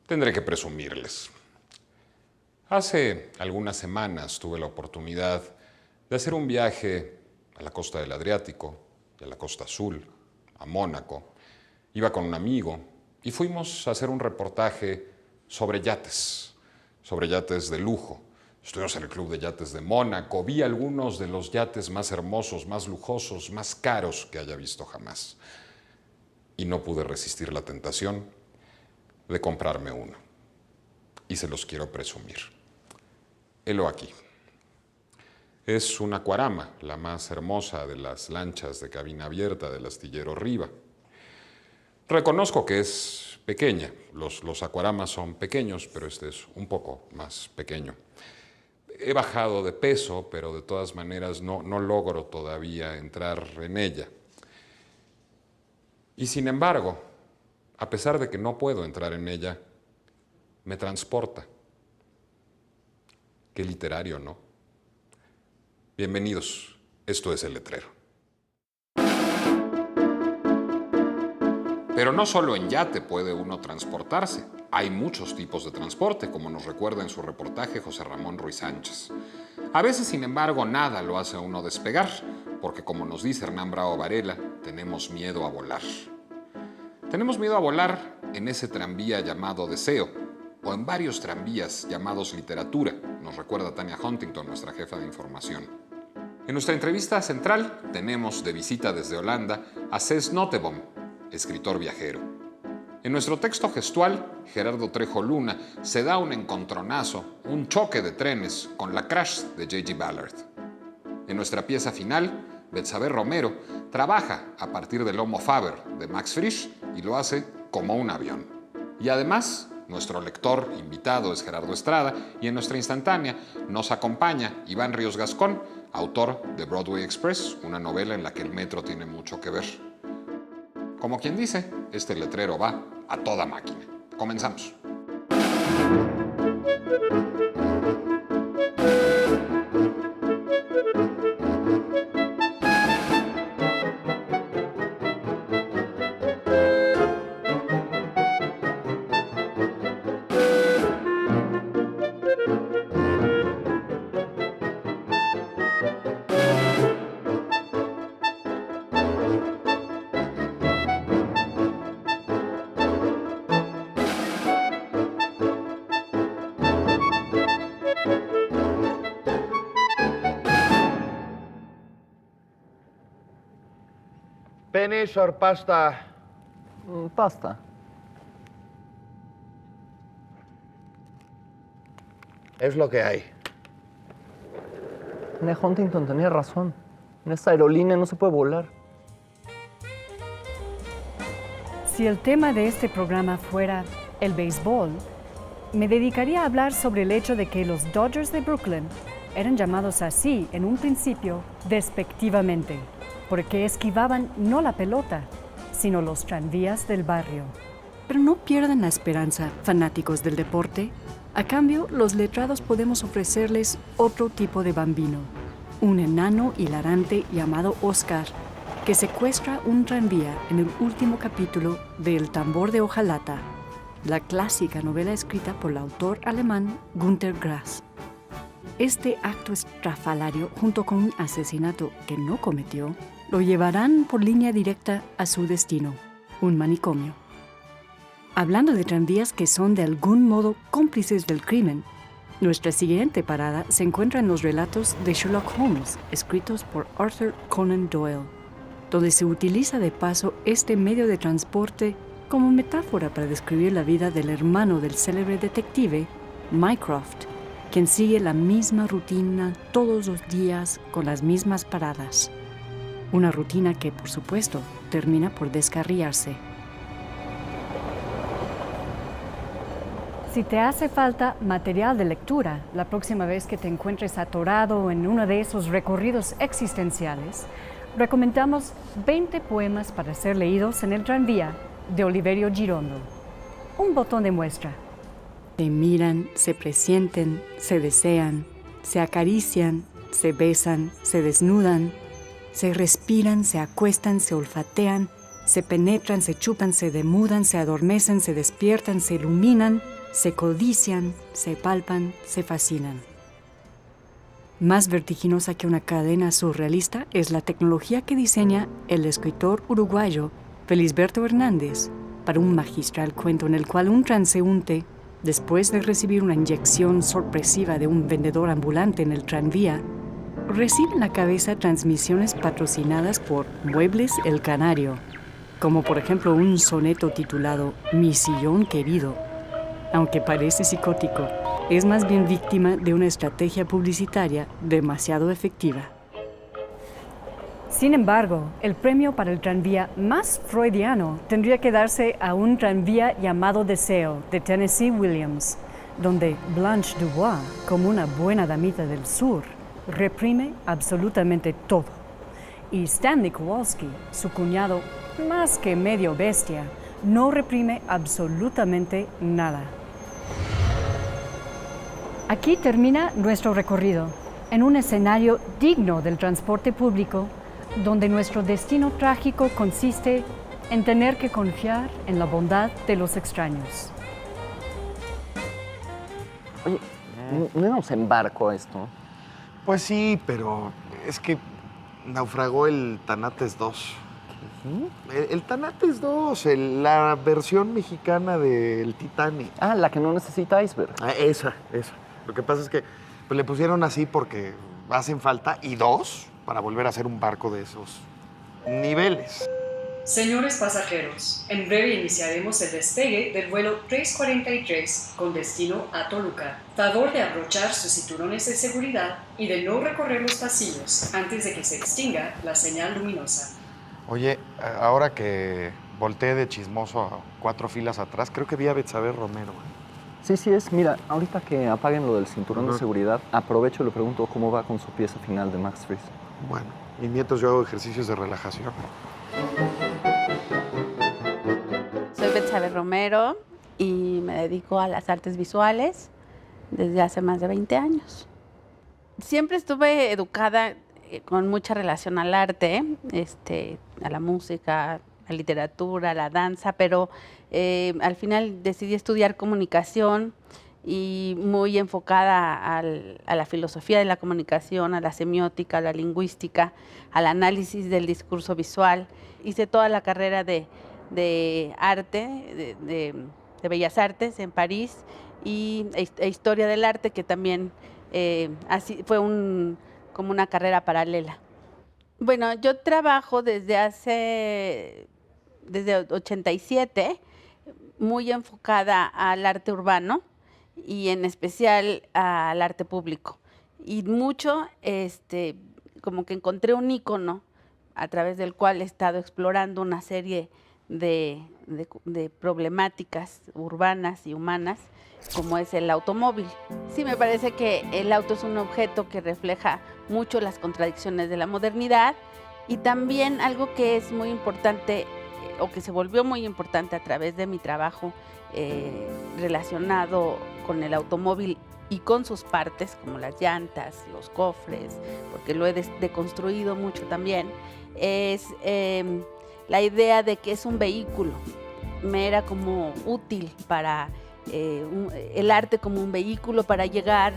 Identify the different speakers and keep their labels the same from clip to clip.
Speaker 1: Tendré que presumirles. Hace algunas semanas tuve la oportunidad de hacer un viaje a la costa del Adriático y a la Costa Azul, a Mónaco. Iba con un amigo y fuimos a hacer un reportaje sobre yates de lujo. Estuvimos en el Club de Yates de Mónaco, vi algunos de los yates más hermosos, más lujosos, más caros que haya visto jamás. Y no pude resistir la tentación de comprarme uno. Y se los quiero presumir. Helo aquí. Es una Aquarama, la más hermosa de las lanchas de cabina abierta del astillero Riva. Reconozco que es pequeña. Los Aquaramas son pequeños, pero este es un poco más pequeño. He bajado de peso, pero de todas maneras no logro todavía entrar en ella. Y sin embargo, a pesar de que no puedo entrar en ella, me transporta. Qué literario, ¿no? Bienvenidos, esto es El Letrero. Pero no solo en yate puede uno transportarse. Hay muchos tipos de transporte, como nos recuerda en su reportaje José Ramón Ruiz Sánchez. A veces, sin embargo, nada lo hace a uno despegar, porque como nos dice Hernán Bravo Varela, tenemos miedo a volar. Tenemos miedo a volar en ese tranvía llamado deseo, o en varios tranvías llamados literatura, nos recuerda Tania Huntington, nuestra jefa de información. En nuestra entrevista central tenemos de visita desde Holanda a Cés Notteboom, escritor viajero. En nuestro texto gestual, Gerardo Trejo Luna se da un encontronazo, un choque de trenes con la Crash de J.G. Ballard. En nuestra pieza final, Betsabe Romero trabaja a partir del Homo Faber de Max Frisch y lo hace como un avión. Y además, nuestro lector invitado es Gerardo Estrada y en nuestra instantánea nos acompaña Iván Ríos Gascón, autor de Broadway Express, una novela en la que el metro tiene mucho que ver. Como quien dice, este letrero va a toda máquina. Comenzamos.
Speaker 2: Pennies or pasta?
Speaker 3: Pasta.
Speaker 2: Es lo que hay.
Speaker 3: Huntington tenía razón. En esta aerolínea no se puede volar.
Speaker 4: Si el tema de este programa fuera el béisbol, me dedicaría a hablar sobre el hecho de que los Dodgers de Brooklyn eran llamados así en un principio despectivamente, porque esquivaban no la pelota, sino los tranvías del barrio.
Speaker 5: Pero no pierdan la esperanza, fanáticos del deporte. A cambio, los letrados podemos ofrecerles otro tipo de bambino, un enano hilarante llamado Oscar, que secuestra un tranvía en el último capítulo de El tambor de hojalata, la clásica novela escrita por el autor alemán Günter Grass. Este acto estrafalario, junto con un asesinato que no cometió, lo llevarán por línea directa a su destino, un manicomio. Hablando de tranvías que son de algún modo cómplices del crimen, nuestra siguiente parada se encuentra en los relatos de Sherlock Holmes, escritos por Arthur Conan Doyle, donde se utiliza de paso este medio de transporte como metáfora para describir la vida del hermano del célebre detective, Mycroft, quien sigue la misma rutina todos los días con las mismas paradas. Una rutina que, por supuesto, termina por descarriarse.
Speaker 4: Si te hace falta material de lectura la próxima vez que te encuentres atorado en uno de esos recorridos existenciales, recomendamos 20 poemas para ser leídos en el tranvía de Oliverio Girondo. Un botón de muestra.
Speaker 5: Se miran, se presienten, se desean, se acarician, se besan, se desnudan, se respiran, se acuestan, se olfatean, se penetran, se chupan, se demudan, se adormecen, se despiertan, se iluminan, Se codician, se palpan, se fascinan. Más vertiginosa que una cadena surrealista es la tecnología que diseña el escritor uruguayo Felisberto Hernández para un magistral cuento en el cual un transeúnte, después de recibir una inyección sorpresiva de un vendedor ambulante en el tranvía, recibe en la cabeza transmisiones patrocinadas por Muebles El Canario, como por ejemplo un soneto titulado Mi sillón querido. Aunque parece psicótico, es más bien víctima de una estrategia publicitaria demasiado efectiva.
Speaker 4: Sin embargo, el premio para el tranvía más freudiano tendría que darse a un tranvía llamado Deseo, de Tennessee Williams, donde Blanche Dubois, como una buena damita del sur, reprime absolutamente todo. Y Stanley Kowalski, su cuñado más que medio bestia, no reprime absolutamente nada. Aquí termina nuestro recorrido, en un escenario digno del transporte público, donde nuestro destino trágico consiste en tener que confiar en la bondad de los extraños.
Speaker 3: Oye, ¿no íbamos en barco a esto?
Speaker 2: Pues sí, pero es que naufragó el Tanates 2. El Tanates 2, la versión mexicana del Titanic.
Speaker 3: Ah, la que no necesita iceberg.
Speaker 2: Ah, esa. Lo que pasa es que pues, le pusieron así porque hacen falta, y 2, para volver a hacer un barco de esos niveles.
Speaker 5: Señores pasajeros, en breve iniciaremos el despegue del vuelo 343 con destino a Toluca. Favor de abrochar sus cinturones de seguridad y de no recorrer los pasillos antes de que se extinga la señal luminosa.
Speaker 2: Oye, ahora que volteé de chismoso a 4 filas atrás, creo que vi a Betsabe Romero.
Speaker 3: Sí es. Mira, ahorita que apaguen lo del cinturón de seguridad, aprovecho y le pregunto cómo va con su pieza final de Max Frisch.
Speaker 2: Bueno, y mientras yo hago ejercicios de relajación.
Speaker 6: Soy Betsabe Romero y me dedico a las artes visuales desde hace más de 20 años. Siempre estuve educada con mucha relación al arte, a la música, a la literatura, a la danza, pero al final decidí estudiar comunicación y muy enfocada a la filosofía de la comunicación, a la semiótica, a la lingüística, al análisis del discurso visual. Hice toda la carrera de arte, de Bellas Artes en París e Historia del Arte, que también así fue como una carrera paralela. Bueno, yo trabajo desde 87, muy enfocada al arte urbano y en especial al arte público. Y mucho, como que encontré un ícono a través del cual he estado explorando una serie de problemáticas urbanas y humanas, como es el automóvil. Sí, me parece que el auto es un objeto que refleja mucho las contradicciones de la modernidad y también algo que es muy importante o que se volvió muy importante a través de mi trabajo relacionado con el automóvil y con sus partes, como las llantas, los cofres, porque lo he deconstruido mucho también, es la idea de que es un vehículo. Me era como útil para el arte como un vehículo para llegar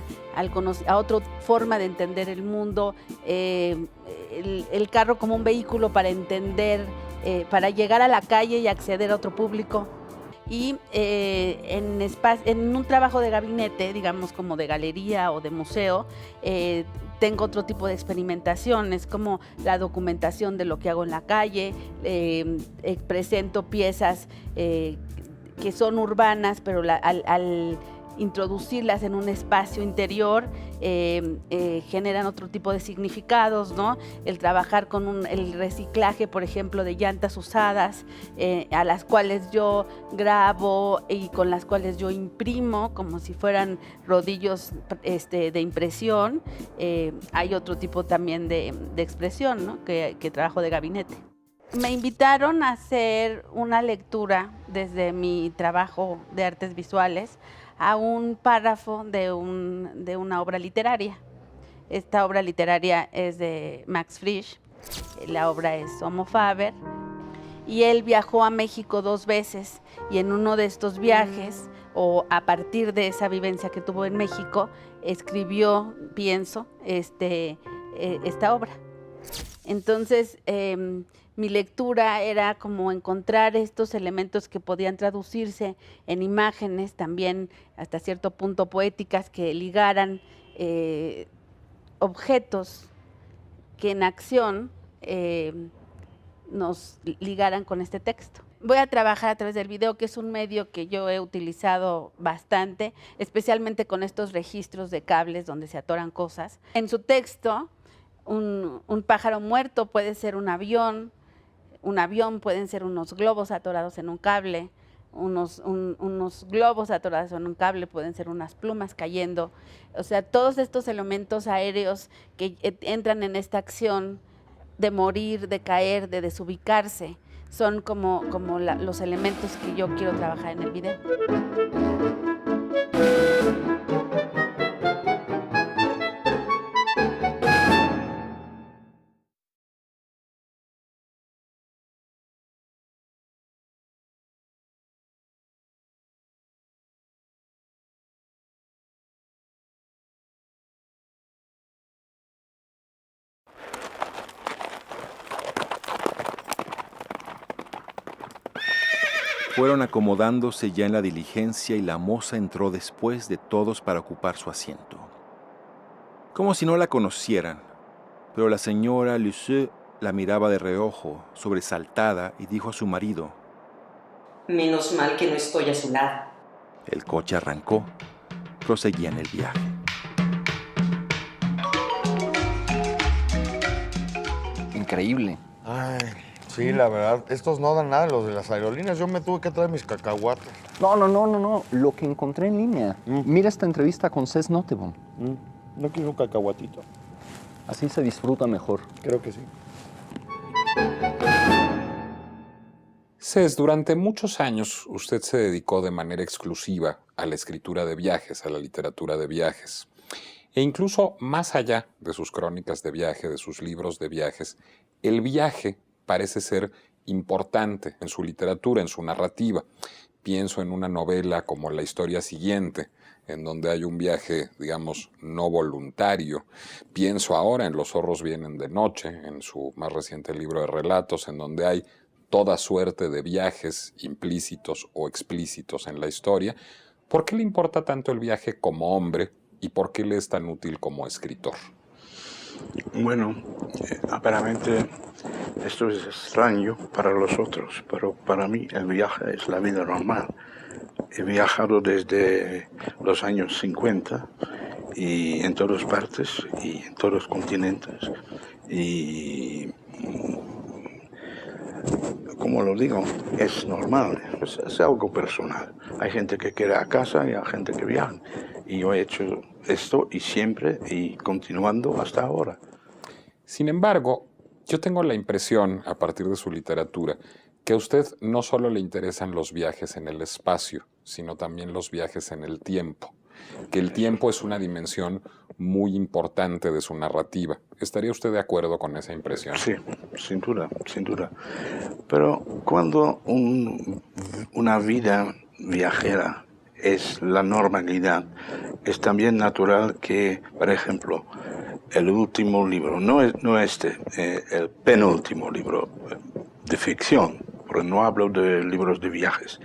Speaker 6: a otra forma de entender el mundo, el carro como un vehículo para entender, para llegar a la calle y acceder a otro público. Y en un trabajo de gabinete, digamos como de galería o de museo, tengo otro tipo de experimentaciones, como la documentación de lo que hago en la calle, presento piezas que son urbanas, pero al introducirlas en un espacio interior, generan otro tipo de significados, ¿no? El trabajar con el reciclaje, por ejemplo, de llantas usadas, a las cuales yo grabo y con las cuales yo imprimo, como si fueran rodillos de impresión. Hay otro tipo también de expresión, ¿no? que trabajo de gabinete. Me invitaron a hacer una lectura desde mi trabajo de artes visuales a un párrafo de una obra literaria. Esta obra literaria es de Max Frisch, la obra es Homo Faber, y él viajó a México 2 veces, y en uno de estos viajes o a partir de esa vivencia que tuvo en México, escribió, pienso, esta obra. Entonces, mi lectura era como encontrar estos elementos que podían traducirse en imágenes, también hasta cierto punto poéticas, que ligaran objetos que en acción nos ligaran con este texto. Voy a trabajar a través del video, que es un medio que yo he utilizado bastante, especialmente con estos registros de cables donde se atoran cosas. En su texto, un pájaro muerto puede ser un avión pueden ser unos globos atorados en un cable, unos globos atorados en un cable pueden ser unas plumas cayendo. O sea, todos estos elementos aéreos que entran en esta acción de morir, de caer, de desubicarse, son como los elementos que yo quiero trabajar en el video.
Speaker 7: Fueron acomodándose ya en la diligencia y la moza entró después de todos para ocupar su asiento. Como si no la conocieran, pero la señora Lucé la miraba de reojo, sobresaltada, y dijo a su marido:
Speaker 8: Menos mal que no estoy a su lado.
Speaker 7: El coche arrancó, proseguían el viaje.
Speaker 3: Increíble.
Speaker 2: Ay, sí, la verdad, estos no dan nada, los de las aerolíneas. Yo me tuve que traer mis cacahuates.
Speaker 3: No. Lo que encontré en línea. Mira esta entrevista con Cés Nottebohm.
Speaker 2: ¿No quiero un cacahuatito?
Speaker 3: Así se disfruta mejor.
Speaker 2: Creo que sí.
Speaker 1: Cés, durante muchos años usted se dedicó de manera exclusiva a la escritura de viajes, a la literatura de viajes. E incluso más allá de sus crónicas de viaje, de sus libros de viajes, el viaje parece ser importante en su literatura, en su narrativa. Pienso en una novela como La historia siguiente, en donde hay un viaje, digamos, no voluntario. Pienso ahora en Los zorros vienen de noche, en su más reciente libro de relatos, en donde hay toda suerte de viajes implícitos o explícitos en la historia. ¿Por qué le importa tanto el viaje como hombre y por qué le es tan útil como escritor?
Speaker 9: Bueno, aparentemente esto es extraño para los otros, pero para mí el viaje es la vida normal. He viajado desde los años 50 y en todas partes y en todos los continentes. Y como lo digo, es normal, es algo personal. Hay gente que quiere a casa y hay gente que viaja. Y yo he hecho esto y siempre y continuando hasta ahora.
Speaker 1: Sin embargo, yo tengo la impresión, a partir de su literatura, que a usted no solo le interesan los viajes en el espacio, sino también los viajes en el tiempo. Que el tiempo es una dimensión muy importante de su narrativa. ¿Estaría usted de acuerdo con esa impresión?
Speaker 9: Sí, sin duda, sin duda. Pero cuando una vida viajera es la normalidad, es también natural que, por ejemplo, el último libro, el penúltimo libro de ficción, pero no hablo de libros de viajes,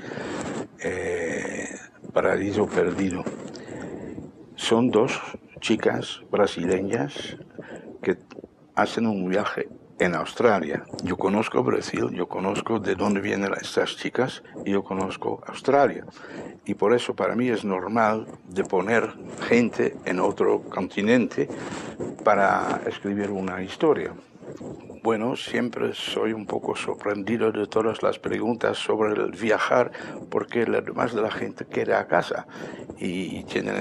Speaker 9: Paraíso Perdido, son dos chicas brasileñas que hacen un viaje en Australia. Yo conozco Brasil, yo conozco de dónde vienen estas chicas y yo conozco Australia. Y por eso para mí es normal de poner gente en otro continente para escribir una historia. Bueno, siempre soy un poco sorprendido de todas las preguntas sobre el viajar, porque la demás de la gente queda a casa y tienen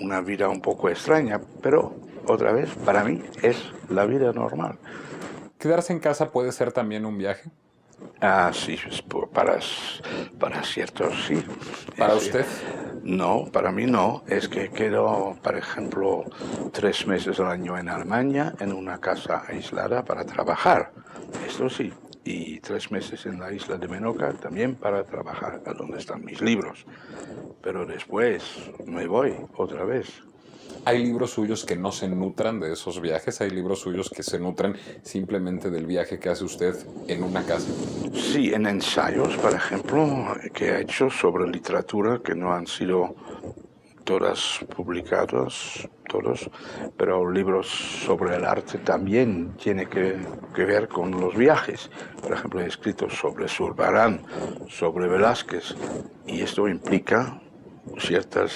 Speaker 9: una vida un poco extraña, pero otra vez, para mí es la vida normal.
Speaker 1: ¿Quedarse en casa puede ser también un viaje?
Speaker 9: Ah, sí, para ciertos sí.
Speaker 1: ¿Para usted?
Speaker 9: No, para mí no. Es que quedo, por ejemplo, 3 meses al año en Alemania, en una casa aislada para trabajar. Esto sí. y 3 meses en la isla de Menorca también para trabajar a donde están mis libros. Pero después me voy otra vez.
Speaker 1: ¿Hay libros suyos que no se nutran de esos viajes? ¿Hay libros suyos que se nutran simplemente del viaje que hace usted en una casa?
Speaker 9: Sí, en ensayos, por ejemplo, que he hecho sobre literatura que no han sido todas publicadas, todos, pero libros sobre el arte también tienen que ver con los viajes. Por ejemplo, he escrito sobre Zurbarán, sobre Velázquez, y esto implica ciertos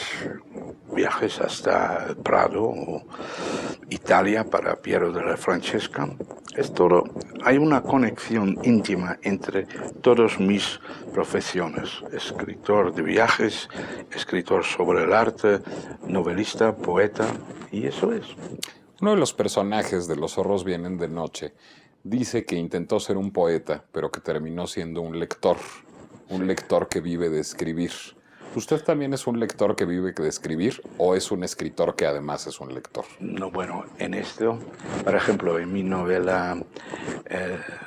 Speaker 9: viajes hasta el Prado o Italia para Piero della Francesca. Es todo, hay una conexión íntima entre todas mis profesiones: escritor de viajes, escritor sobre el arte, novelista, poeta, y eso es.
Speaker 1: Uno de los personajes de Los zorros vienen de noche dice que intentó ser un poeta, pero que terminó siendo un lector que vive de escribir. ¿Usted también es un lector que vive de escribir o es un escritor que además es un lector?
Speaker 9: No, bueno, en esto, por ejemplo, en mi novela,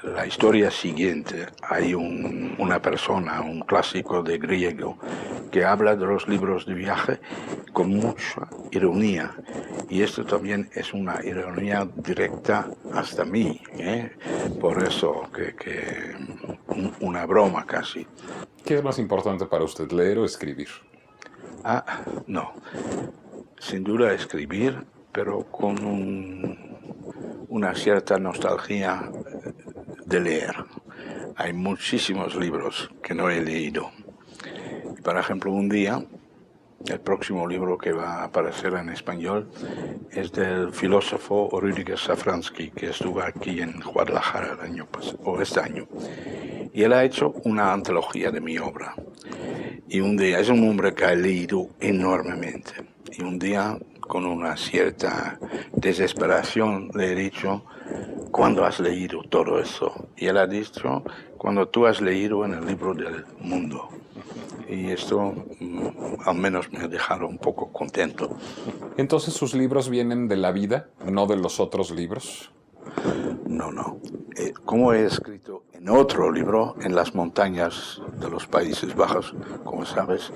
Speaker 9: la historia siguiente, hay una persona, un clásico de griego, que habla de los libros de viaje con mucha ironía. Y esto también es una ironía directa hasta mí, ¿eh? Por eso que una broma casi.
Speaker 1: ¿Qué es más importante para usted, leer o escribir?
Speaker 9: No. Sin duda escribir, pero con una cierta nostalgia de leer. Hay muchísimos libros que no he leído. Por ejemplo, un día, el próximo libro que va a aparecer en español es del filósofo Rüdiger Safransky, que estuvo aquí en Guadalajara el año pasado, o este año. Y él ha hecho una antología de mi obra. Y un día, es un hombre que ha leído enormemente. Y un día, con una cierta desesperación, le he dicho: ¿cuándo has leído todo eso? Y él ha dicho: cuando tú has leído en el libro del mundo. Y esto al menos me ha dejado un poco contento.
Speaker 1: ¿Entonces sus libros vienen de la vida, no de los otros libros?
Speaker 9: No. Como he escrito en otro libro, en las montañas de los Países Bajos, como sabes,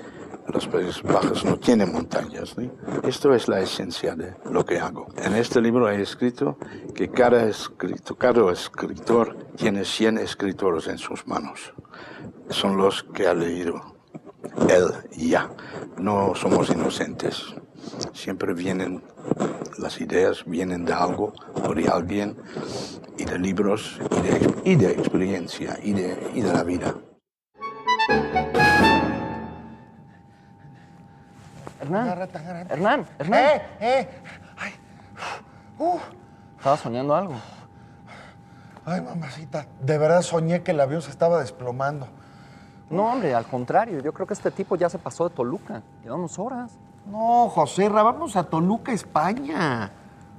Speaker 9: los Países Bajos no tienen montañas, ¿sí? Esto es la esencia de lo que hago. En este libro he escrito que cada escritor tiene 100 escritores en sus manos. Son los que ha leído él ya. No somos inocentes. Siempre las ideas vienen de algo o de alguien, y de libros, y de experiencia, y de la vida.
Speaker 3: Hernán.
Speaker 2: Ay.
Speaker 3: ¿Estabas soñando algo?
Speaker 2: Ay, mamacita, de verdad soñé que el avión se estaba desplomando.
Speaker 3: No, hombre, al contrario. Yo creo que este tipo ya se pasó de Toluca. Llevamos horas.
Speaker 2: No, Joserra, vamos a Toluca, España.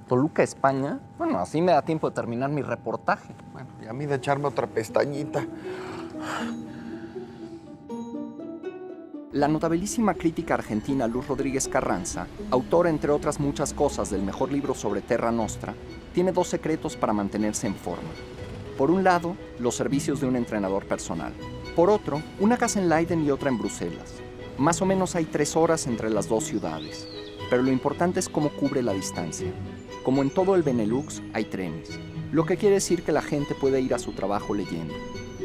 Speaker 3: ¿Toluca, España? Bueno, así me da tiempo de terminar mi reportaje.
Speaker 2: Bueno, y a mí de echarme otra pestañita.
Speaker 3: La notabilísima crítica argentina Luz Rodríguez Carranza, autora entre otras muchas cosas del mejor libro sobre Terra Nostra, tiene 2 secretos para mantenerse en forma. Por un lado, los servicios de un entrenador personal. Por otro, una casa en Leiden y otra en Bruselas. Más o menos hay 3 horas entre las 2 ciudades. Pero lo importante es cómo cubre la distancia. Como en todo el Benelux, hay trenes. Lo que quiere decir que la gente puede ir a su trabajo leyendo.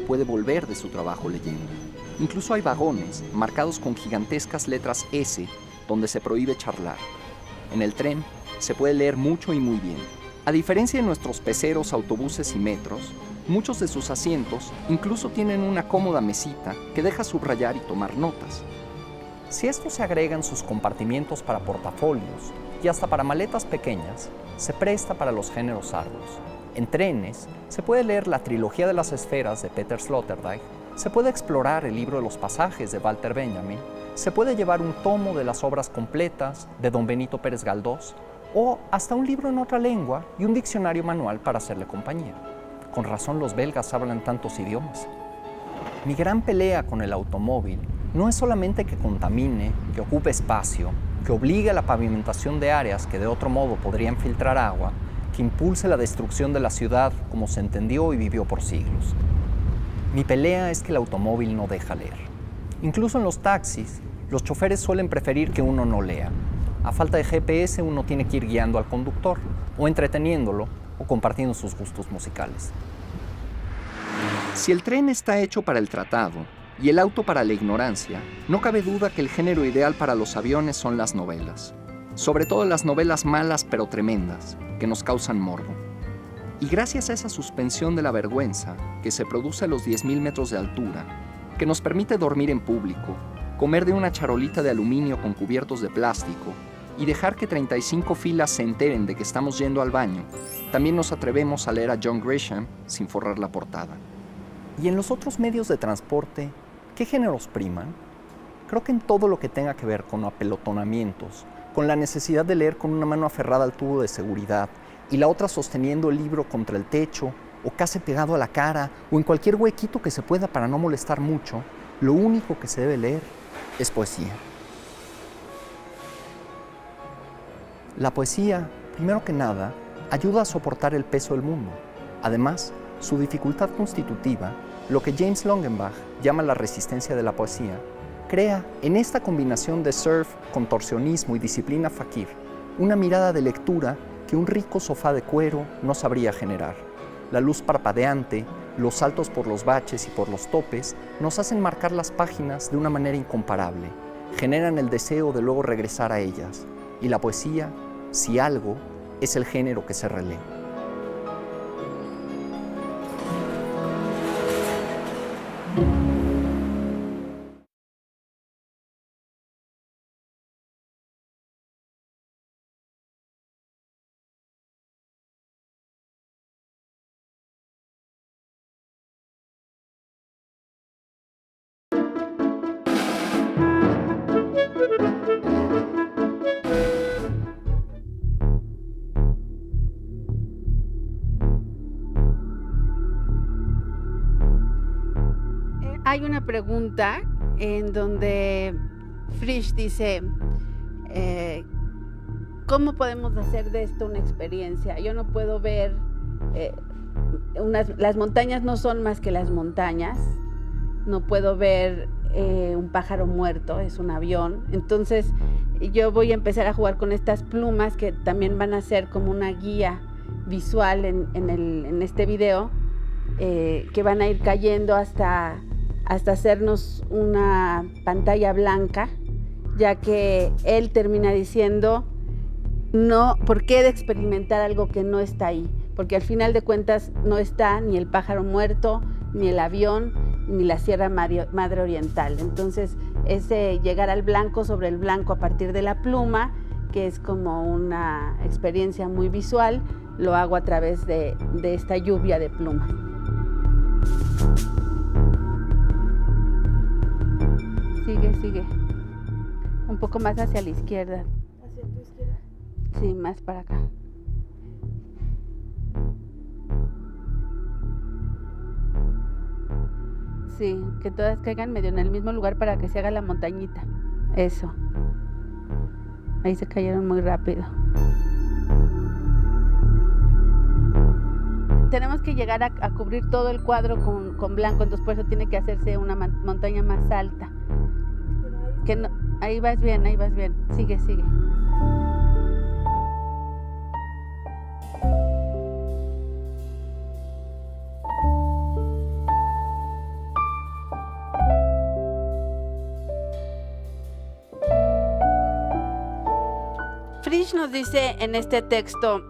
Speaker 3: Puede volver de su trabajo leyendo. Incluso hay vagones marcados con gigantescas letras S, donde se prohíbe charlar. En el tren se puede leer mucho y muy bien. A diferencia de nuestros peceros, autobuses y metros, muchos de sus asientos incluso tienen una cómoda mesita que deja subrayar y tomar notas. Si esto se agrega en sus compartimientos para portafolios y hasta para maletas pequeñas, se presta para los géneros arduos. En trenes se puede leer la trilogía de las esferas de Peter Sloterdijk, se puede explorar el libro de los pasajes de Walter Benjamin, se puede llevar un tomo de las obras completas de don Benito Pérez Galdós o hasta un libro en otra lengua y un diccionario manual para hacerle compañía. Con razón los belgas hablan tantos idiomas. Mi gran pelea con el automóvil no es solamente que contamine, que ocupe espacio, que obligue a la pavimentación de áreas que de otro modo podrían filtrar agua, que impulse la destrucción de la ciudad como se entendió y vivió por siglos. Mi pelea es que el automóvil no deja leer. Incluso en los taxis, los choferes suelen preferir que uno no lea. A falta de GPS, uno tiene que ir guiando al conductor, o entreteniéndolo, o compartiendo sus gustos musicales. Si el tren está hecho para el tratado y el auto para la ignorancia, no cabe duda que el género ideal para los aviones son las novelas. Sobre todo las novelas malas pero tremendas, que nos causan morbo. Y gracias a esa suspensión de la vergüenza que se produce a los 10.000 metros de altura, que nos permite dormir en público, comer de una charolita de aluminio con cubiertos de plástico y dejar que 35 filas se enteren de que estamos yendo al baño, también nos atrevemos a leer a John Grisham sin forrar la portada. ¿Y en los otros medios de transporte, qué géneros priman? Creo que en todo lo que tenga que ver con apelotonamientos, con la necesidad de leer con una mano aferrada al tubo de seguridad y la otra sosteniendo el libro contra el techo, o casi pegado a la cara, o en cualquier huequito que se pueda para no molestar mucho, lo único que se debe leer es poesía. La poesía, primero que nada, ayuda a soportar el peso del mundo. Además, su dificultad constitutiva, lo que James Longenbach llama la resistencia de la poesía, crea en esta combinación de surf, contorsionismo y disciplina fakir una mirada de lectura que un rico sofá de cuero no sabría generar. La luz parpadeante, los saltos por los baches y por los topes nos hacen marcar las páginas de una manera incomparable, generan el deseo de luego regresar a ellas. Y la poesía, si algo, es el género que se relee.
Speaker 6: Hay una pregunta en donde Frisch dice, ¿cómo podemos hacer de esto una experiencia? Yo no puedo ver, las montañas no son más que las montañas, no puedo ver un pájaro muerto, es un avión. Entonces yo voy a empezar a jugar con estas plumas que también van a ser como una guía visual en este video, que van a ir cayendo hasta hacernos una pantalla blanca, ya que él termina diciendo, no, ¿por qué de experimentar algo que no está ahí? Porque al final de cuentas no está ni el pájaro muerto, ni el avión, ni la Sierra Madre Oriental. Entonces, ese llegar al blanco sobre el blanco a partir de la pluma, que es como una experiencia muy visual, lo hago a través de esta lluvia de plumas. Sigue. Un poco más hacia la izquierda. ¿Hacia tu izquierda? Sí, más para acá. Sí, que todas caigan medio en el mismo lugar para que se haga la montañita. Eso. Ahí se cayeron muy rápido. Tenemos que llegar a cubrir todo el cuadro con blanco, entonces por eso tiene que hacerse una montaña más alta. Que no, ahí vas bien, sigue. Frisch nos dice en este texto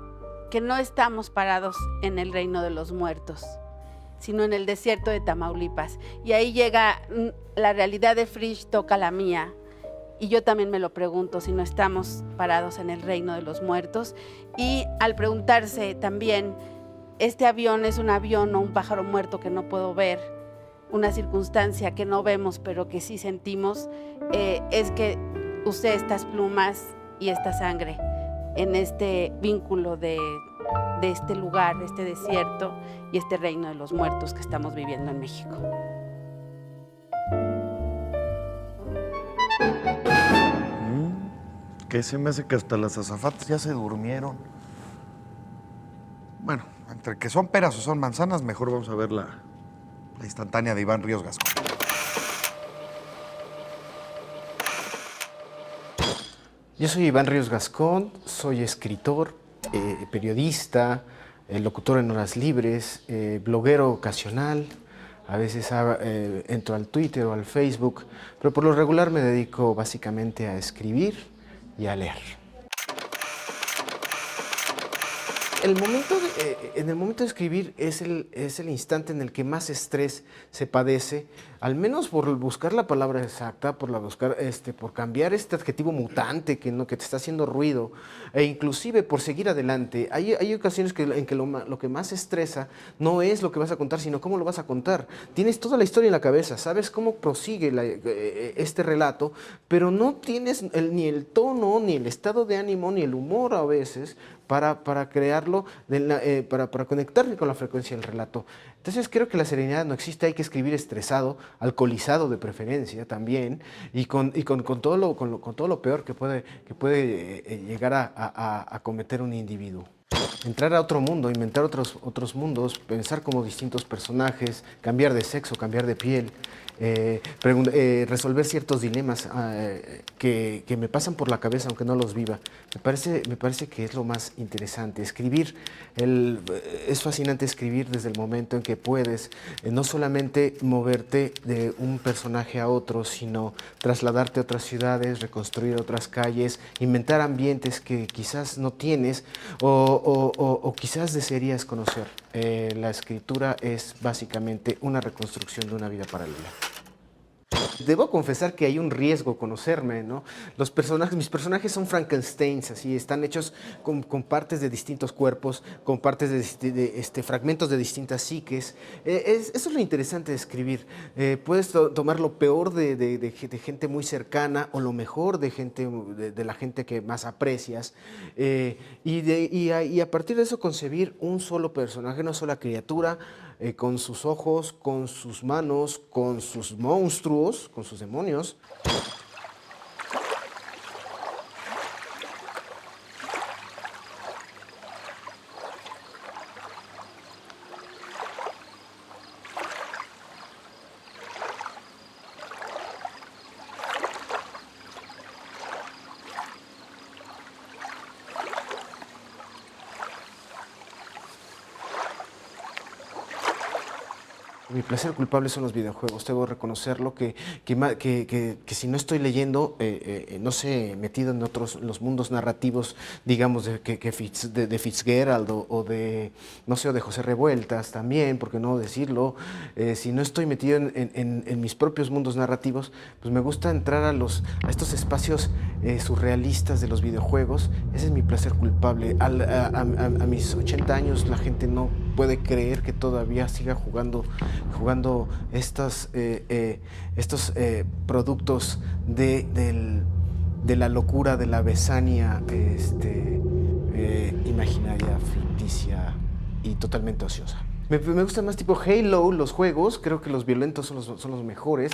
Speaker 6: que no estamos parados en el reino de los muertos, sino en el desierto de Tamaulipas. Y ahí llega la realidad de Frisch, toca la mía. Y yo también me lo pregunto si no estamos parados en el reino de los muertos. Y al preguntarse también, ¿este avión es un avión o un pájaro muerto que no puedo ver? Una circunstancia que no vemos pero que sí sentimos, es que usé estas plumas y esta sangre en este vínculo de este lugar, este desierto y este reino de los muertos que estamos viviendo en México.
Speaker 2: Que se me hace que hasta las azafatas ya se durmieron. Bueno, entre que son peras o son manzanas, mejor vamos a ver la La instantánea de Iván Ríos Gascón.
Speaker 10: Yo soy Iván Ríos Gascón, soy escritor, periodista, locutor en horas libres, bloguero ocasional. A veces entro al Twitter o al Facebook, pero por lo regular me dedico básicamente a escribir y a leer. En el momento de escribir es el instante en el que más estrés se padece, al menos por buscar la palabra exacta, por cambiar este adjetivo mutante que te está haciendo ruido, e inclusive por seguir adelante. Hay ocasiones en que lo que más estresa no es lo que vas a contar, sino cómo lo vas a contar. Tienes toda la historia en la cabeza, sabes cómo prosigue este relato, pero no tienes ni el tono, ni el estado de ánimo, ni el humor a veces para crearlo, para conectarme con la frecuencia del relato. Entonces creo que la serenidad no existe, hay que escribir estresado, alcoholizado de preferencia también, y con todo lo peor que puede llegar a cometer un individuo. Entrar a otro mundo, inventar otros mundos, pensar como distintos personajes, cambiar de sexo, cambiar de piel, resolver ciertos dilemas que me pasan por la cabeza aunque no los viva. Me parece que es lo más interesante. Escribir, es fascinante escribir desde el momento en que puedes no solamente moverte de un personaje a otro, sino trasladarte a otras ciudades, reconstruir otras calles, inventar ambientes que quizás no tienes o quizás desearías conocer. La escritura es básicamente una reconstrucción de una vida paralela. Debo confesar que hay un riesgo conocerme, ¿no? Mis personajes son Frankensteins, así, están hechos con partes de distintos cuerpos, con partes de fragmentos de distintas psiques. Eso es lo interesante de escribir. Puedes tomar lo peor de gente muy cercana o lo mejor de la gente que más aprecias y a partir de eso concebir un solo personaje, una sola criatura, con sus ojos, con sus manos, con sus monstruos, con sus demonios. Mi placer culpable son los videojuegos. Debo reconocerlo que si no estoy leyendo, no sé, metido en los mundos narrativos, digamos, de Fitzgerald o de, no sé, o de José Revueltas también, por qué no decirlo. Si no estoy metido en mis propios mundos narrativos, pues me gusta entrar a estos espacios surrealistas de los videojuegos. Ese es mi placer culpable. A mis 80 años la gente no puede creer que todavía siga jugando estos productos de la locura, de la besania imaginaria, ficticia y totalmente ociosa. Me gustan más tipo Halo, los juegos. Creo que los violentos son los mejores.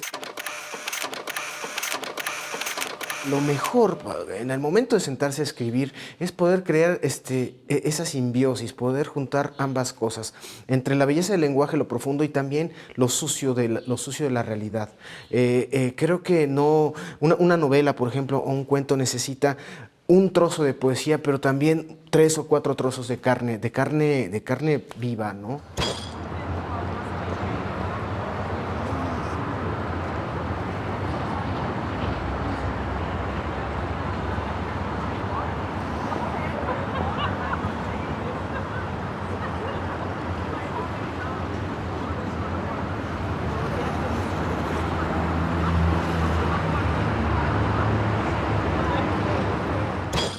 Speaker 10: Lo mejor en el momento de sentarse a escribir es poder crear esa simbiosis, poder juntar ambas cosas, entre la belleza del lenguaje, lo profundo y también lo sucio de la realidad. Creo que una novela, por ejemplo, o un cuento necesita un trozo de poesía, pero también 3 o 4 trozos de carne viva, ¿no?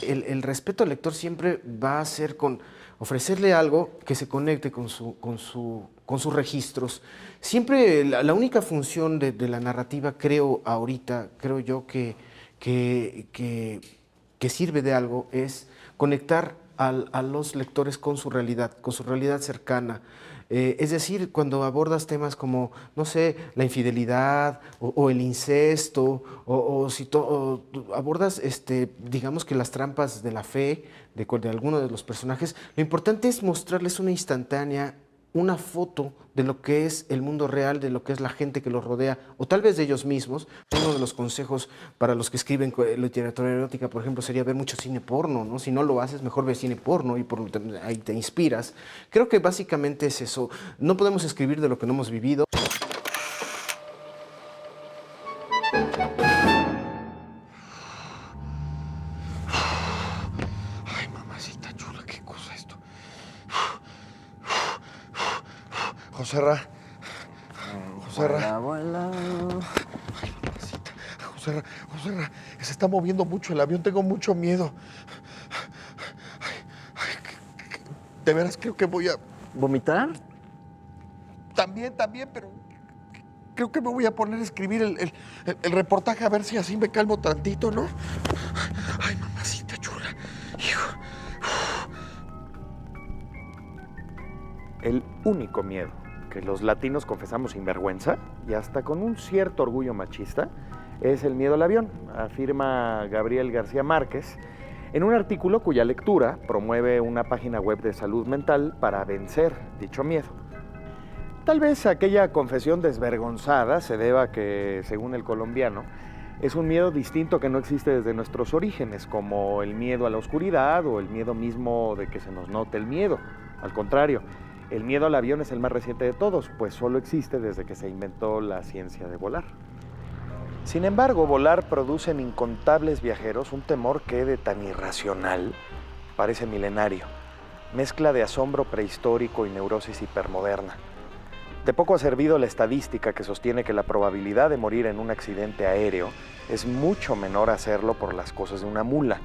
Speaker 10: El respeto al lector siempre va a ser con ofrecerle algo que se conecte con sus registros. Siempre la única función de la narrativa, creo yo, que sirve de algo es conectar a los lectores con su realidad cercana. Es decir, cuando abordas temas como, no sé, la infidelidad o el incesto, o abordas, digamos que las trampas de la fe de alguno de los personajes, lo importante es mostrarles una instantánea una foto de lo que es el mundo real, de lo que es la gente que los rodea, o tal vez de ellos mismos. Uno de los consejos para los que escriben literatura erótica, por ejemplo, sería ver mucho cine porno, ¿no? Si no lo haces, mejor ve cine porno y ahí te inspiras. Creo que básicamente es eso. No podemos escribir de lo que no hemos vivido.
Speaker 2: Ay, mamacita chula, qué cosa esto. Joserra. Joserra.
Speaker 3: Vuela.
Speaker 2: Ay, mamacita. Joserra, se está moviendo mucho el avión, tengo mucho miedo. De veras creo que voy a...
Speaker 3: ¿Vomitar?
Speaker 2: También, pero creo que me voy a poner a escribir el reportaje a ver si así me calmo tantito, ¿no? Ay, mamacita chula. Hijo.
Speaker 11: El único miedo que los latinos confesamos sin vergüenza y hasta con un cierto orgullo machista es el miedo al avión, afirma Gabriel García Márquez en un artículo cuya lectura promueve una página web de salud mental para vencer dicho miedo. Tal vez aquella confesión desvergonzada se deba a que, según el colombiano, es un miedo distinto que no existe desde nuestros orígenes, como el miedo a la oscuridad o el miedo mismo de que se nos note el miedo. Al contrario, el miedo al avión es el más reciente de todos, pues solo existe desde que se inventó la ciencia de volar. Sin embargo, volar produce en incontables viajeros un temor que de tan irracional parece milenario, mezcla de asombro prehistórico y neurosis hipermoderna. De poco ha servido la estadística que sostiene que la probabilidad de morir en un accidente aéreo es mucho menor a hacerlo por las cosas de una mula.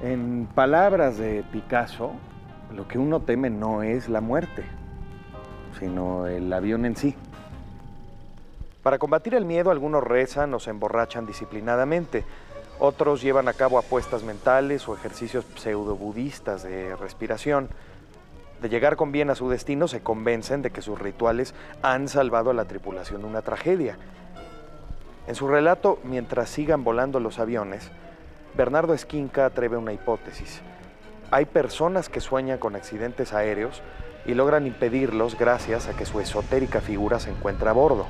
Speaker 11: En palabras de Picasso, lo que uno teme no es la muerte, sino el avión en sí. Para combatir el miedo, algunos rezan o se emborrachan disciplinadamente, otros llevan a cabo apuestas mentales o ejercicios pseudobudistas de respiración. De llegar con bien a su destino, se convencen de que sus rituales han salvado a la tripulación de una tragedia. En su relato, Mientras sigan volando los aviones, Bernardo Esquinca atreve una hipótesis. Hay personas que sueñan con accidentes aéreos y logran impedirlos gracias a que su esotérica figura se encuentra a bordo.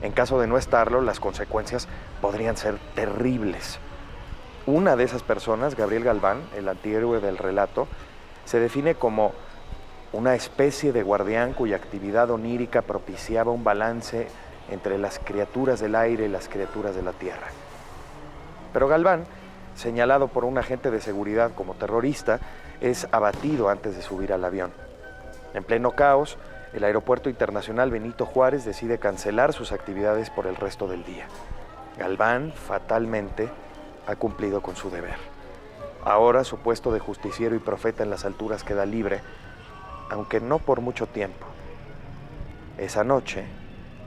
Speaker 11: En caso de no estarlo, las consecuencias podrían ser terribles. Una de esas personas, Gabriel Galván, el antihéroe del relato, se define como una especie de guardián cuya actividad onírica propiciaba un balance entre las criaturas del aire y las criaturas de la tierra. Pero Galván, señalado por un agente de seguridad como terrorista, es abatido antes de subir al avión. En pleno caos, el Aeropuerto Internacional Benito Juárez decide cancelar sus actividades por el resto del día. Galván, fatalmente, ha cumplido con su deber. Ahora su puesto de justiciero y profeta en las alturas queda libre, aunque no por mucho tiempo. Esa noche,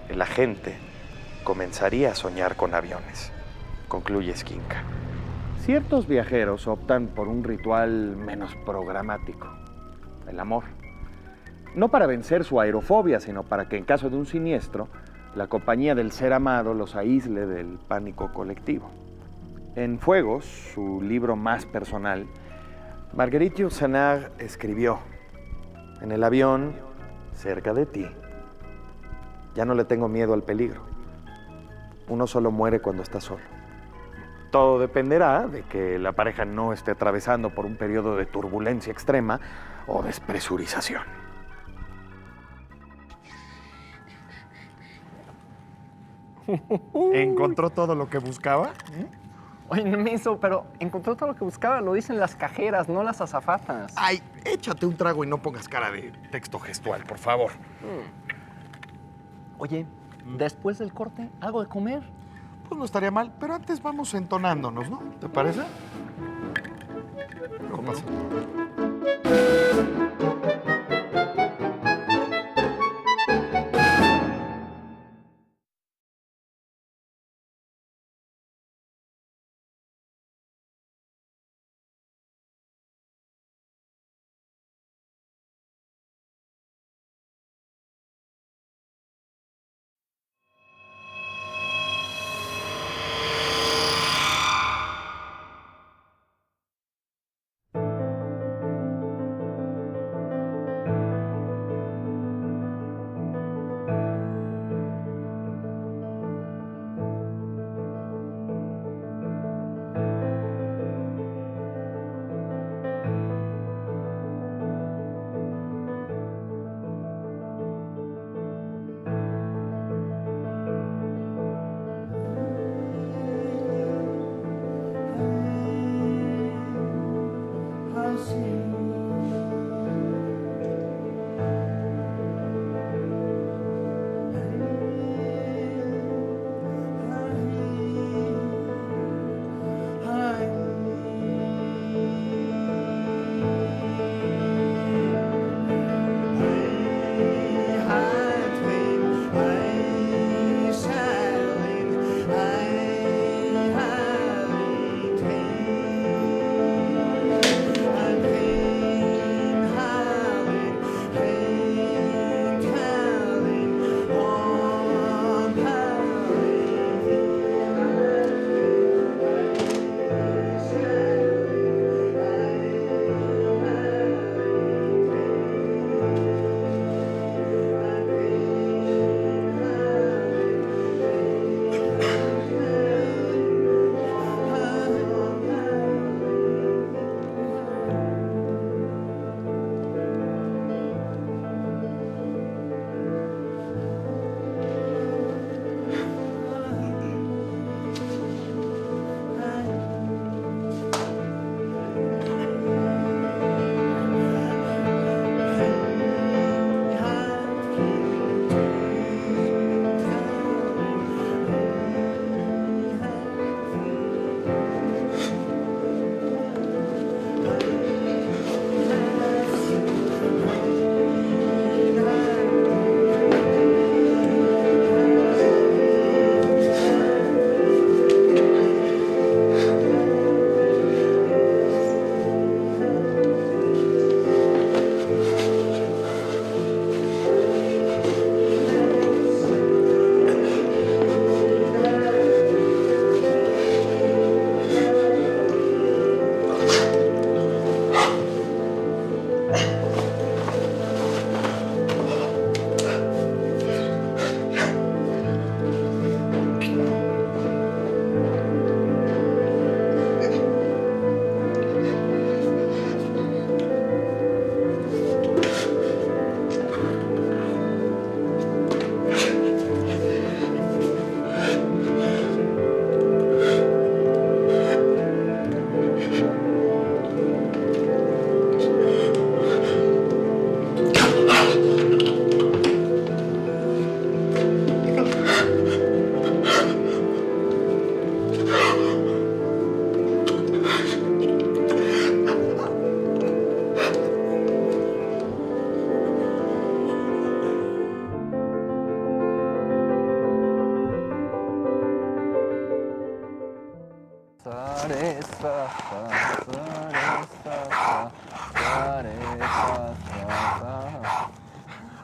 Speaker 11: el agente comenzaría a soñar con aviones, concluye Esquinca. Ciertos viajeros optan por un ritual menos programático, el amor. No para vencer su aerofobia, sino para que en caso de un siniestro, la compañía del ser amado los aísle del pánico colectivo. En Fuegos, su libro más personal, Marguerite Yourcenar escribió: en el avión, cerca de ti, ya no le tengo miedo al peligro. Uno solo muere cuando está solo. Todo dependerá de que la pareja no esté atravesando por un periodo de turbulencia extrema o despresurización.
Speaker 2: ¿Encontró todo lo que buscaba?
Speaker 3: Oye, Miso, pero encontró todo lo que buscaba, lo dicen las cajeras, no las azafatas.
Speaker 2: Ay, échate un trago y no pongas cara de texto gestual, por favor.
Speaker 3: Oye, después del corte, ¿algo de comer?
Speaker 2: Pues no estaría mal, pero antes vamos entonándonos, ¿no? ¿Te parece? ¿Cómo pasa?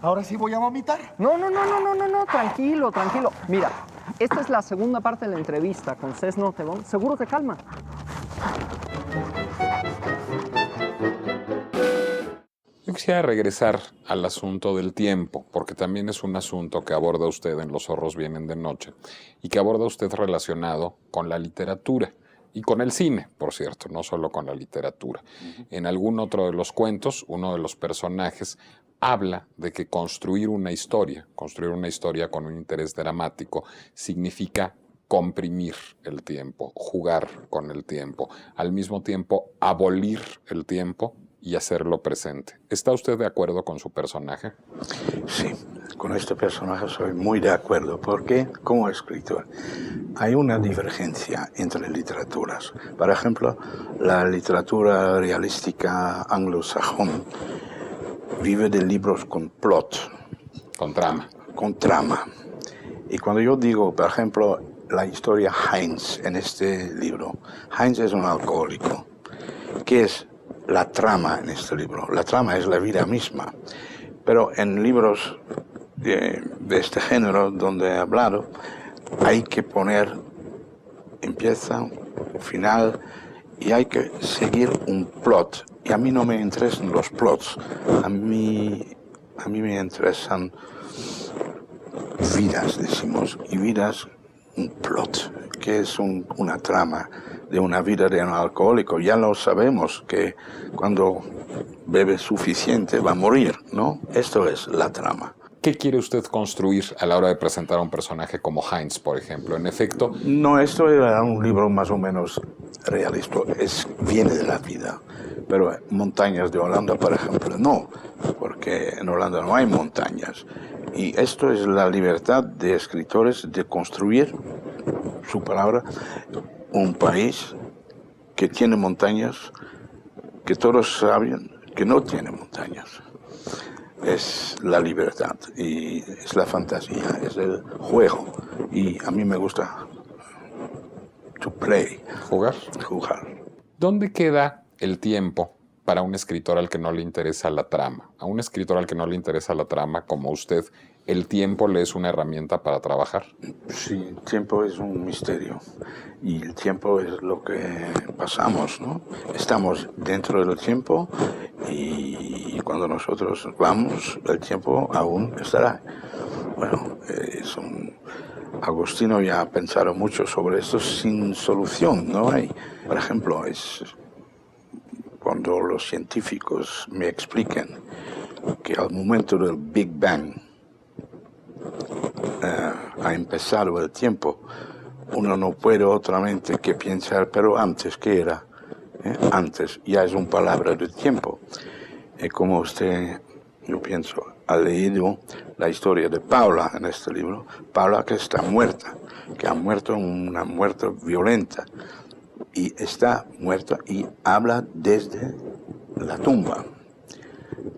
Speaker 2: ¿Ahora sí voy a vomitar?
Speaker 3: No, tranquilo. Mira, esta es la segunda parte de la entrevista con Cés Nottebohm. Seguro te calma.
Speaker 1: Yo quisiera regresar al asunto del tiempo, porque también es un asunto que aborda usted en Los zorros vienen de noche y que aborda usted relacionado con la literatura y con el cine, por cierto, no solo con la literatura. En algún otro de los cuentos, uno de los personajes habla de que construir una historia con un interés dramático, significa comprimir el tiempo, jugar con el tiempo, al mismo tiempo abolir el tiempo y hacerlo presente. ¿Está usted de acuerdo con su personaje?
Speaker 9: Sí, con este personaje soy muy de acuerdo, porque como escritor hay una divergencia entre literaturas. Por ejemplo, la literatura realística anglosajón vive de libros con plot.
Speaker 1: Con trama.
Speaker 9: Con trama. Y cuando yo digo, por ejemplo, la historia Heinz en este libro, Heinz es un alcohólico. ¿Qué es la trama en este libro? La trama es la vida misma. Pero en libros de este género donde he hablado, hay que poner, empieza, final, y hay que seguir un plot. Y a mí no me interesan los plots. A mí me interesan vidas, decimos, y vidas, un plot, que es una trama de una vida de un alcohólico. Ya lo sabemos, que cuando bebe suficiente va a morir, ¿no? Esto es la trama.
Speaker 1: ¿Qué quiere usted construir a la hora de presentar a un personaje como Heinz, por ejemplo? En efecto...
Speaker 9: No, esto era un libro más o menos realista, viene de la vida. Pero montañas de Holanda, por ejemplo, no, porque en Holanda no hay montañas. Y esto es la libertad de escritores de construir, su palabra, un país que tiene montañas, que todos saben que no tiene montañas. Es la libertad y es la fantasía, es el juego. Y a mí me gusta to play.
Speaker 1: ¿Jugar?
Speaker 9: Jugar.
Speaker 1: ¿Dónde queda el tiempo para un escritor al que no le interesa la trama? A un escritor al que no le interesa la trama, como usted, ¿el tiempo le es una herramienta para trabajar?
Speaker 9: Sí, el tiempo es un misterio. Y el tiempo es lo que pasamos, ¿no? Estamos dentro del tiempo y cuando nosotros vamos, el tiempo aún estará. Bueno, Agostino ya ha pensado mucho sobre esto sin solución, ¿no? Por ejemplo, cuando los científicos me explican que al momento del Big Bang ha empezado el tiempo, uno no puede otramente que pensar, pero antes, ¿qué era? Antes ya es una palabra de tiempo. Como usted, yo pienso, ha leído la historia de Paula en este libro, Paula que está muerta, que ha muerto una muerte violenta, y está muerta y habla desde la tumba,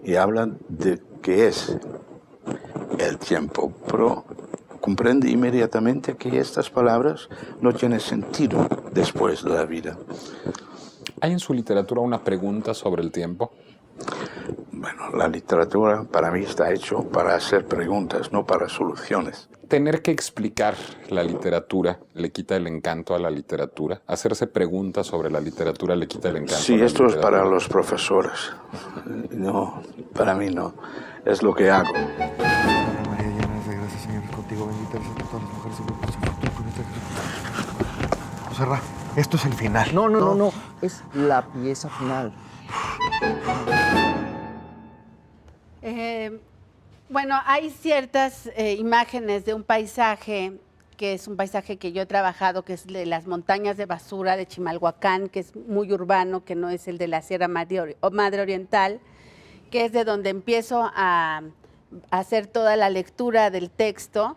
Speaker 9: y habla de qué es el tiempo, pero comprende inmediatamente que estas palabras no tienen sentido después de la vida.
Speaker 1: ¿Hay en su literatura una pregunta sobre el tiempo?
Speaker 9: Bueno, la literatura para mí está hecho para hacer preguntas, no para soluciones.
Speaker 1: ¿Tener que explicar la literatura le quita el encanto a la literatura? ¿Hacerse preguntas sobre la literatura le quita el encanto
Speaker 9: sí,
Speaker 1: a la
Speaker 9: esto
Speaker 1: literatura?
Speaker 9: Es para los profesores. No, para mí no. Es lo que hago.
Speaker 2: María llena de gracia, Señor, es contigo. Bendita eres entre todas las mujeres y bendito es el fruto de tu vientre. José Ra, esto es el final.
Speaker 3: No. Es la pieza final.
Speaker 6: Bueno, hay ciertas imágenes de un paisaje, que es un paisaje que yo he trabajado, que es de las montañas de basura de Chimalhuacán, que es muy urbano, que no es el de la Sierra Madre Oriental, que es de donde empiezo a hacer toda la lectura del texto.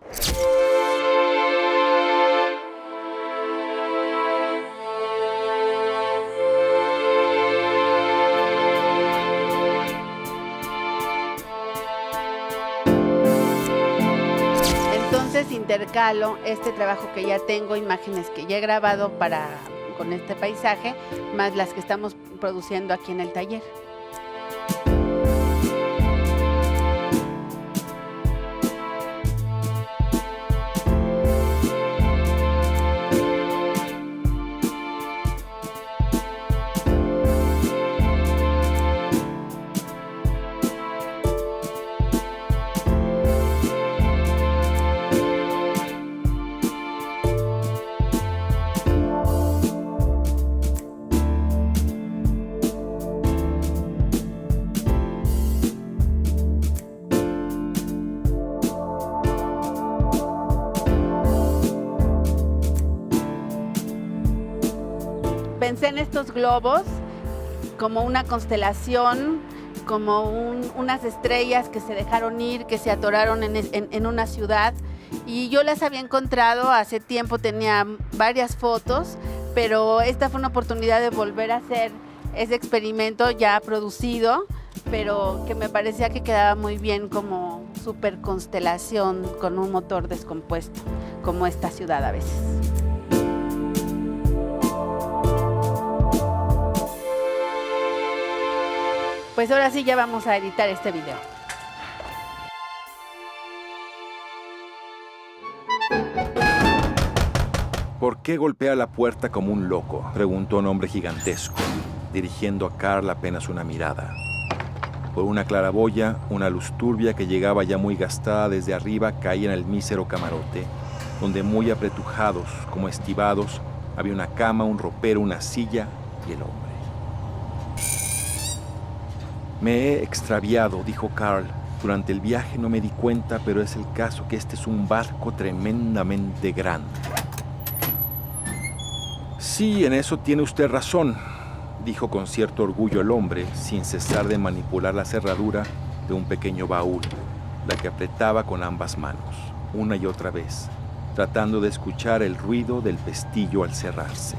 Speaker 6: Entonces intercalo este trabajo que ya tengo, imágenes que ya he grabado con este paisaje, más las que estamos produciendo aquí en el taller. Pensé en estos globos como una constelación, como unas estrellas que se dejaron ir, que se atoraron en una ciudad. Y yo las había encontrado hace tiempo, tenía varias fotos, pero esta fue una oportunidad de volver a hacer ese experimento ya producido, pero que me parecía que quedaba muy bien como super constelación con un motor descompuesto, como esta ciudad a veces. Pues ahora sí ya vamos a editar este video.
Speaker 7: ¿Por qué golpea la puerta como un loco?, preguntó un hombre gigantesco, dirigiendo a Carl apenas una mirada. Por una claraboya, una luz turbia que llegaba ya muy gastada desde arriba caía en el mísero camarote, donde muy apretujados, como estivados, había una cama, un ropero, una silla y el hombre. Me he extraviado, dijo Carl. Durante el viaje no me di cuenta, pero es el caso que este es un barco tremendamente grande. Sí, en eso tiene usted razón, dijo con cierto orgullo el hombre, sin cesar de manipular la cerradura de un pequeño baúl, la que apretaba con ambas manos, una y otra vez, tratando de escuchar el ruido del pestillo al cerrarse.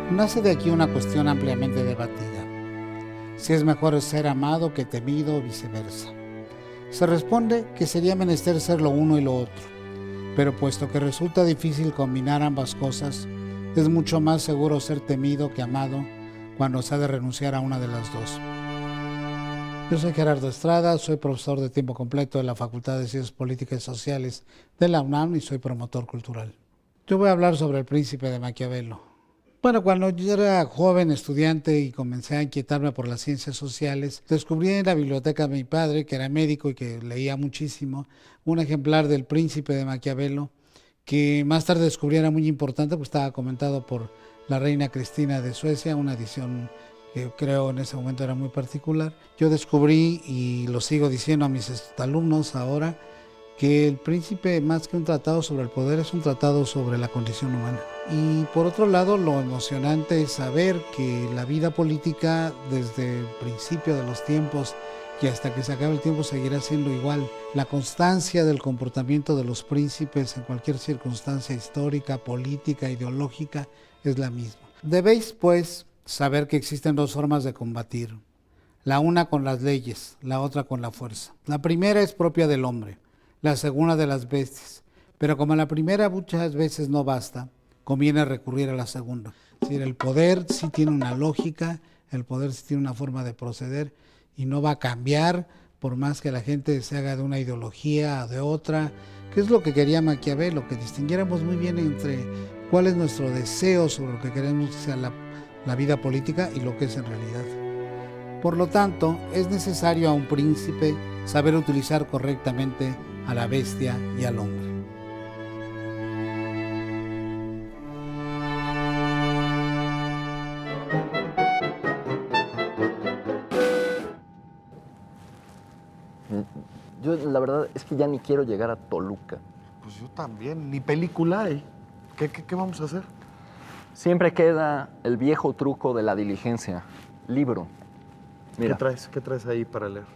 Speaker 12: Nace de aquí una cuestión ampliamente debatida: si es mejor ser amado que temido o viceversa. Se responde que sería menester ser lo uno y lo otro, pero puesto que resulta difícil combinar ambas cosas, es mucho más seguro ser temido que amado cuando se ha de renunciar a una de las dos. Yo soy Gerardo Estrada, soy profesor de tiempo completo de la Facultad de Ciencias Políticas y Sociales de la UNAM y soy promotor cultural. Yo voy a hablar sobre El Príncipe de Maquiavelo. Bueno, cuando yo era joven estudiante y comencé a inquietarme por las ciencias sociales, descubrí en la biblioteca de mi padre, que era médico y que leía muchísimo, un ejemplar del Príncipe de Maquiavelo, que más tarde descubrí era muy importante, pues estaba comentado por la reina Cristina de Suecia, una edición que creo en ese momento era muy particular. Yo descubrí, y lo sigo diciendo a mis alumnos ahora, que El Príncipe, más que un tratado sobre el poder, es un tratado sobre la condición humana. Y por otro lado, lo emocionante es saber que la vida política, desde el principio de los tiempos y hasta que se acabe el tiempo, seguirá siendo igual. La constancia del comportamiento de los príncipes en cualquier circunstancia histórica, política, ideológica, es la misma. Debéis, pues, saber que existen dos formas de combatir. La una con las leyes, la otra con la fuerza. La primera es propia del hombre, la segunda de las bestias. Pero como la primera muchas veces no basta, conviene recurrir a la segunda. Es decir, el poder sí tiene una lógica, el poder sí tiene una forma de proceder y no va a cambiar por más que la gente se haga de una ideología o de otra. ¿Qué es lo que quería Maquiavelo? Que distinguiéramos muy bien entre cuál es nuestro deseo sobre lo que queremos que sea la vida política y lo que es en realidad. Por lo tanto, es necesario a un príncipe saber utilizar correctamente a la bestia y al hombre.
Speaker 3: Yo la verdad es que ya ni quiero llegar a Toluca.
Speaker 2: Pues yo también, ni película hay. ¿Qué vamos a hacer?
Speaker 3: Siempre queda el viejo truco de la diligencia. Libro. Mira,
Speaker 2: ¿Qué traes ahí para leer?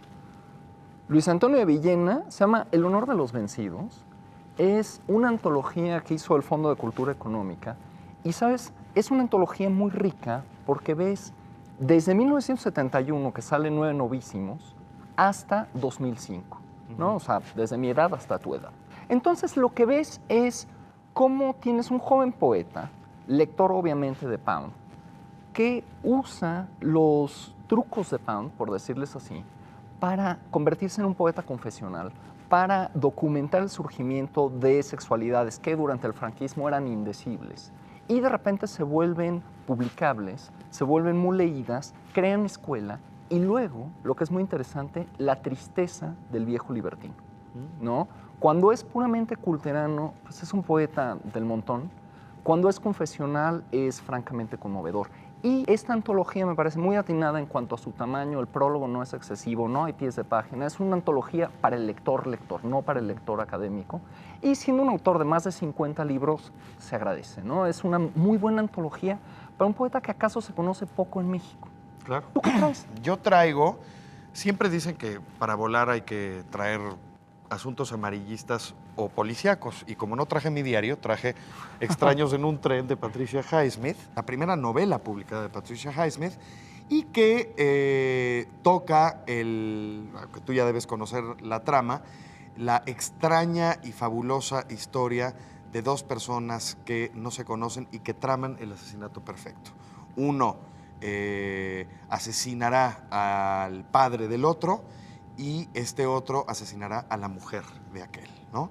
Speaker 3: Luis Antonio de Villena se llama El honor de los vencidos. Es una antología que hizo el Fondo de Cultura Económica. Y, ¿sabes? Es una antología muy rica porque ves desde 1971, que salen 9 novísimos, hasta 2005, ¿no? O sea, desde mi edad hasta tu edad. Entonces, lo que ves es cómo tienes un joven poeta, lector obviamente de Pound, que usa los trucos de Pound, por decirles así, para convertirse en un poeta confesional, para documentar el surgimiento de sexualidades que durante el franquismo eran indecibles y de repente se vuelven publicables, se vuelven muy leídas, crean escuela y luego, lo que es muy interesante, la tristeza del viejo libertino, ¿no? Cuando es puramente culterano, pues es un poeta del montón. Cuando es confesional, es francamente conmovedor. Y esta antología me parece muy atinada en cuanto a su tamaño. El prólogo no es excesivo, no hay pies de página. Es una antología para el lector, no para el lector académico. Y siendo un autor de más de 50 libros, se agradece, ¿no? Es una muy buena antología para un poeta que acaso se conoce poco en México.
Speaker 2: Claro.
Speaker 3: ¿Tú qué traes?
Speaker 2: Yo traigo, siempre dicen que para volar hay que traer asuntos amarillistas o policíacos. Y como no traje mi diario, traje Extraños en un tren de Patricia Highsmith, la primera novela publicada de Patricia Highsmith, y que toca, que tú ya debes conocer la trama, la extraña y fabulosa historia de dos personas que no se conocen y que traman el asesinato perfecto. Uno asesinará al padre del otro, y este otro asesinará a la mujer de aquel, ¿no?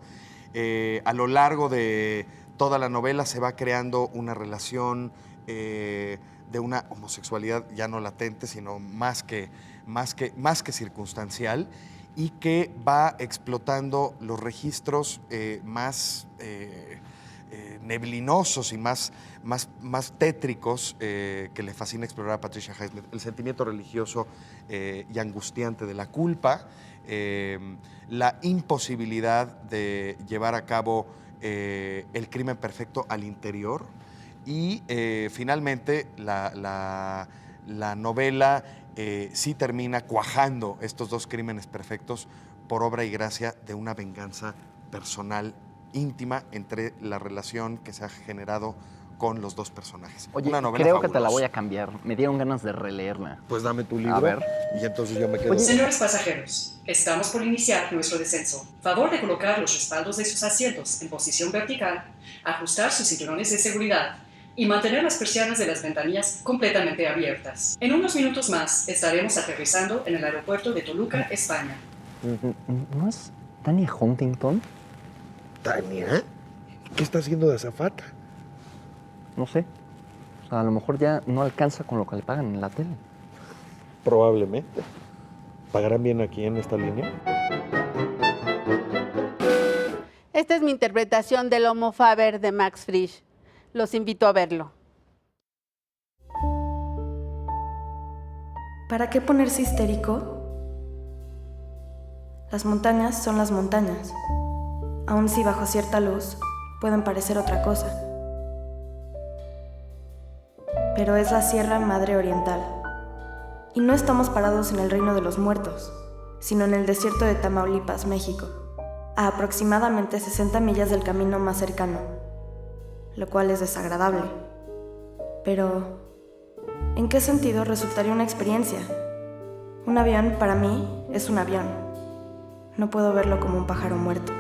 Speaker 2: A lo largo de toda la novela se va creando una relación de una homosexualidad ya no latente, sino más que circunstancial, y que va explotando los registros más neblinosos y más tétricos que le fascina explorar a Patricia Highsmith. El sentimiento religioso y angustiante de la culpa, la imposibilidad de llevar a cabo el crimen perfecto al interior y finalmente la novela sí termina cuajando estos dos crímenes perfectos por obra y gracia de una venganza personal íntima entre la relación que se ha generado con los dos personajes.
Speaker 3: Oye,
Speaker 2: una novela
Speaker 3: creo
Speaker 2: fabulosa.
Speaker 3: que te la voy a cambiar. Me dieron ganas de releerla.
Speaker 2: Pues dame tu libro.
Speaker 3: A ver.
Speaker 2: Y entonces yo me quedo.
Speaker 13: Señores pasajeros, estamos por iniciar nuestro descenso. Favor de colocar los respaldos de sus asientos en posición vertical, ajustar sus cinturones de seguridad y mantener las persianas de las ventanillas completamente abiertas. En unos minutos más estaremos aterrizando en el aeropuerto de Toluca, España.
Speaker 3: ¿No es Tania Huntington?
Speaker 2: ¿Tania? ¿Qué está haciendo de azafata?
Speaker 3: No sé. O sea, a lo mejor ya no alcanza con lo que le pagan en la tele.
Speaker 2: Probablemente. ¿Pagarán bien aquí en esta línea?
Speaker 6: Esta es mi interpretación del Homo Faber de Max Frisch. Los invito a verlo.
Speaker 14: ¿Para qué ponerse histérico? Las montañas son las montañas, aun si bajo cierta luz pueden parecer otra cosa. Pero es la Sierra Madre Oriental. Y no estamos parados en el reino de los muertos, sino en el desierto de Tamaulipas, México, a aproximadamente 60 millas del camino más cercano, lo cual es desagradable. Pero, ¿en qué sentido resultaría una experiencia? Un avión, para mí, es un avión. No puedo verlo como un pájaro muerto.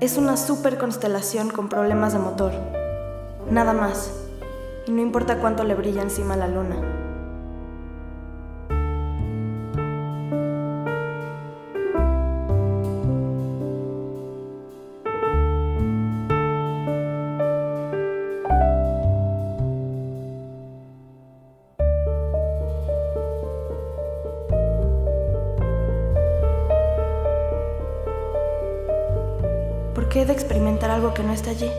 Speaker 14: Es una super constelación con problemas de motor. Nada más. Y no importa cuánto le brilla encima la luna. puede experimentar algo que no está allí.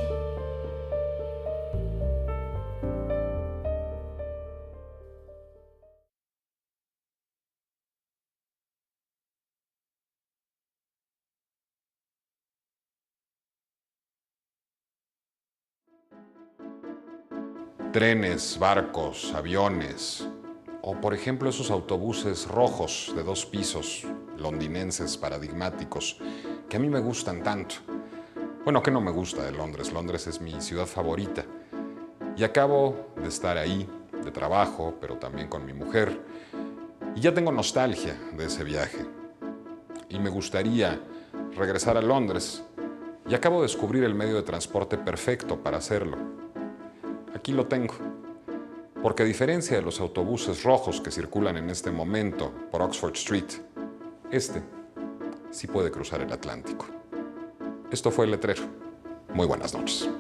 Speaker 1: Trenes, barcos, aviones, o por ejemplo esos autobuses rojos de 2 pisos, londinenses paradigmáticos, que a mí me gustan tanto. Bueno, ¿qué no me gusta de Londres? Londres es mi ciudad favorita. Y acabo de estar ahí, de trabajo, pero también con mi mujer. Y ya tengo nostalgia de ese viaje. Y me gustaría regresar a Londres. Y acabo de descubrir el medio de transporte perfecto para hacerlo. Aquí lo tengo. Porque a diferencia de los autobuses rojos que circulan en este momento por Oxford Street, este sí puede cruzar el Atlántico. Esto fue El Letrero. Muy buenas noches.